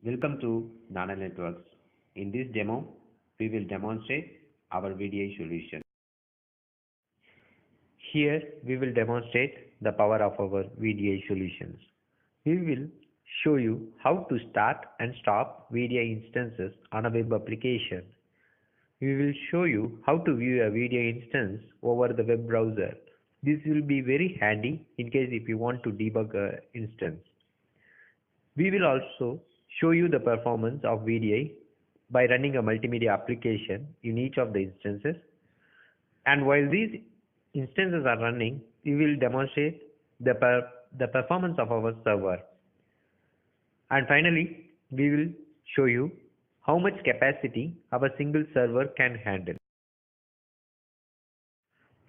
Welcome to Naanal Networks. In this demo, we will demonstrate our VDI solution. Here, we will demonstrate the power of our VDI solutions. We will show you how to start and stop VDI instances on a web application. We will show you how to view a VDI instance over the web browser. This will be very handy in case if you want to debug an instance. We will also show you the performance of VDI by running a multimedia application in each of the instances. And while these instances are running, we will demonstrate the performance of our server. And finally, we will show you how much capacity our single server can handle.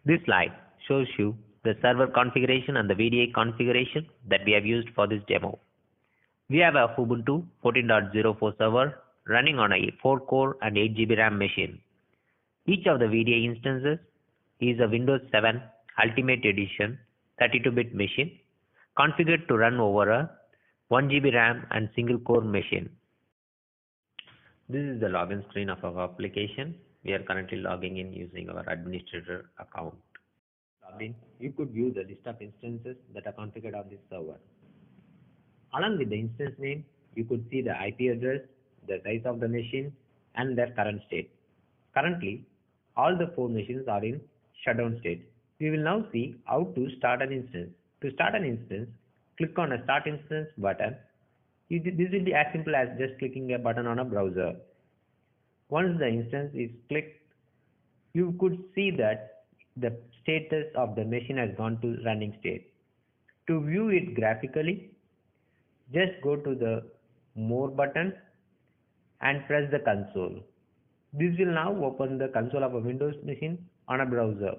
This slide shows you the server configuration and the VDI configuration that we have used for this demo. We have a Ubuntu 14.04 server running on a 4-core and 8 GB RAM machine. Each of the VDI instances is a Windows 7 Ultimate Edition 32-bit machine configured to run over a 1 GB RAM and single-core machine. This is the login screen of our application. We are currently logging in using our administrator account. Logged in, you could view the list of instances that are configured on this server. Along with the instance name, you could see the IP address, the size of the machine, and their current state. Currently, all the 4 machines are in shutdown state. We will now see how to start an instance. To start an instance, click on a Start Instance button. This will be as simple as just clicking a button on a browser. Once the instance is clicked, you could see that the status of the machine has gone to running state. To view it graphically, just go to the More button and press the console. This will now open the console of a Windows machine on a browser.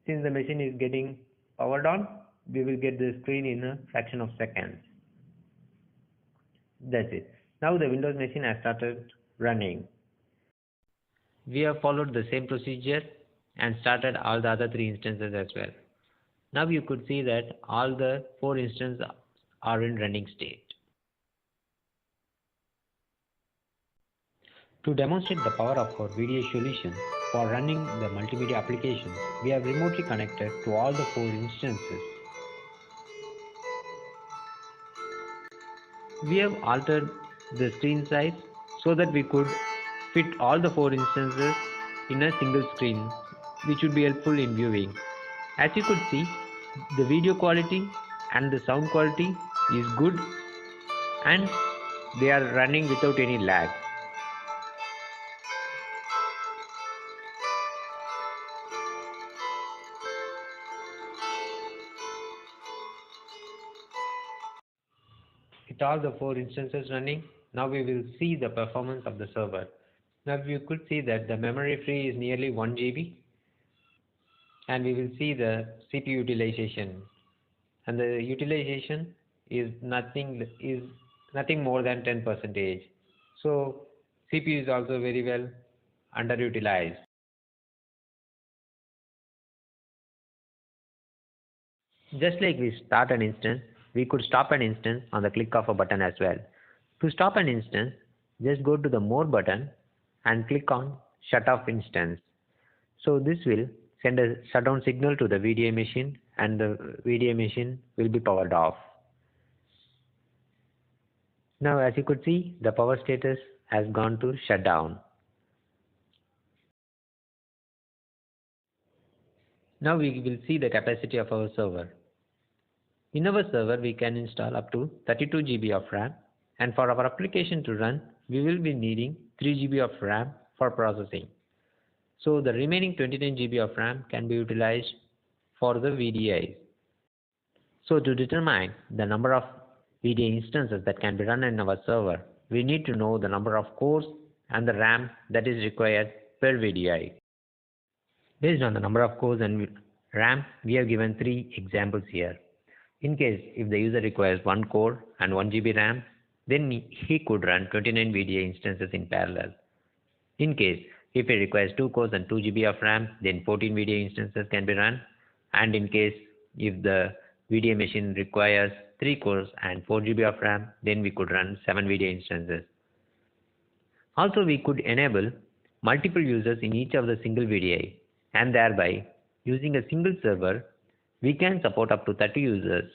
Since the machine is getting powered on, we will get the screen in a fraction of seconds. That's it. Now the Windows machine has started running. We have followed the same procedure and started all the other 3 instances as well. Now you could see that all the 4 instances are in running state. To demonstrate the power of our VDI solution for running the multimedia applications, we have remotely connected to all the 4 instances. We have altered the screen size so that we could fit all the 4 instances in a single screen, which would be helpful in viewing. As you could see, the video quality and the sound quality is good and they are running without any lag. With all the 4 instances running, now we will see the performance of the server. Now you could see that the memory free is nearly 1 GB and we will see the CPU utilization, and the utilization is nothing more than 10%. So CPU is also very well underutilized. Just like we start an instance, we could stop an instance on the click of a button as well. To stop an instance, just go to the More button and click on Shut Off Instance. So this will send a shutdown signal to the VDI machine and the VDI machine will be powered off. Now as you could see, the power status has gone to shutdown. Now we will see the capacity of our server. In our server, we can install up to 32 GB of RAM, and for our application to run, we will be needing 3 GB of RAM for processing. So the remaining 29 GB of RAM can be utilized for the VDI. So to determine the number of VDI instances that can be run in our server, we need to know the number of cores and the RAM that is required per VDI. Based on the number of cores and RAM, we have given 3 examples here. In case if the user requires 1 core and 1 GB RAM, then he could run 29 VDI instances in parallel. In case if he requires 2 cores and 2 GB of RAM, then 14 VDI instances can be run. And in case if the VDI machine requires 3 cores and 4 GB of RAM, then we could run 7 VDI instances. Also, we could enable multiple users in each of the single VDI, and thereby, using a single server, we can support up to 30 users